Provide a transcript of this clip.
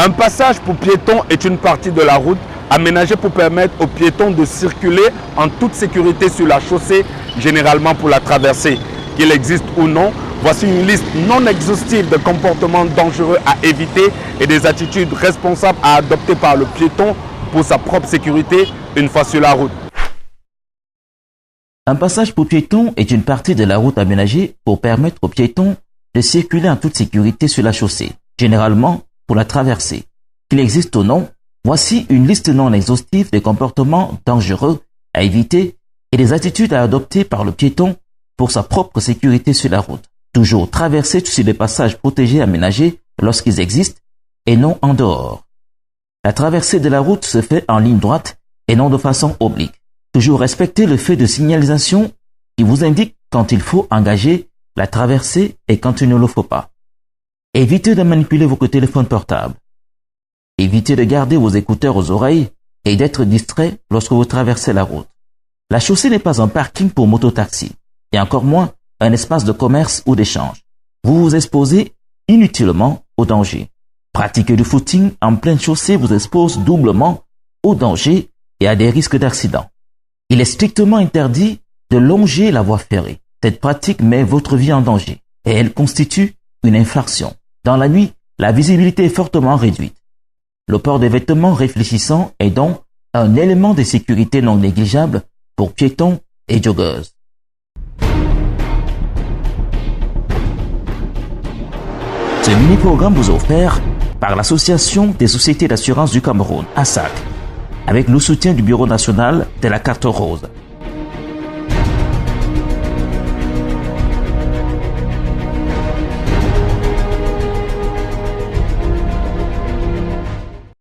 Un passage pour piétons est une partie de la route aménagée pour permettre aux piétons de circuler en toute sécurité sur la chaussée, généralement pour la traversée. Qu'il existe ou non, voici une liste non exhaustive de comportements dangereux à éviter et des attitudes responsables à adopter par le piéton pour sa propre sécurité une fois sur la route. Un passage pour piétons est une partie de la route aménagée pour permettre aux piétons de circuler en toute sécurité sur la chaussée, généralement pour la traversée. Qu'il existe ou non, voici une liste non exhaustive des comportements dangereux à éviter et des attitudes à adopter par le piéton pour sa propre sécurité sur la route. Toujours traverser sur des passages protégés aménagés lorsqu'ils existent et non en dehors. La traversée de la route se fait en ligne droite et non de façon oblique. Toujours respecter le feu de signalisation qui vous indique quand il faut engager la traversée et quand il ne le faut pas. Évitez de manipuler vos téléphones portables. Évitez de garder vos écouteurs aux oreilles et d'être distrait lorsque vous traversez la route. La chaussée n'est pas un parking pour mototaxi, et encore moins un espace de commerce ou d'échange. Vous vous exposez inutilement au danger. Pratiquer du footing en pleine chaussée vous expose doublement au danger et à des risques d'accident. Il est strictement interdit de longer la voie ferrée. Cette pratique met votre vie en danger et elle constitue une infraction. Dans la nuit, la visibilité est fortement réduite. Le port des vêtements réfléchissants est donc un élément de sécurité non négligeable pour piétons et joggers. Ce mini-programme vous est offert par l'Association des sociétés d'assurance du Cameroun, ASAC, avec le soutien du Bureau national de la carte rose.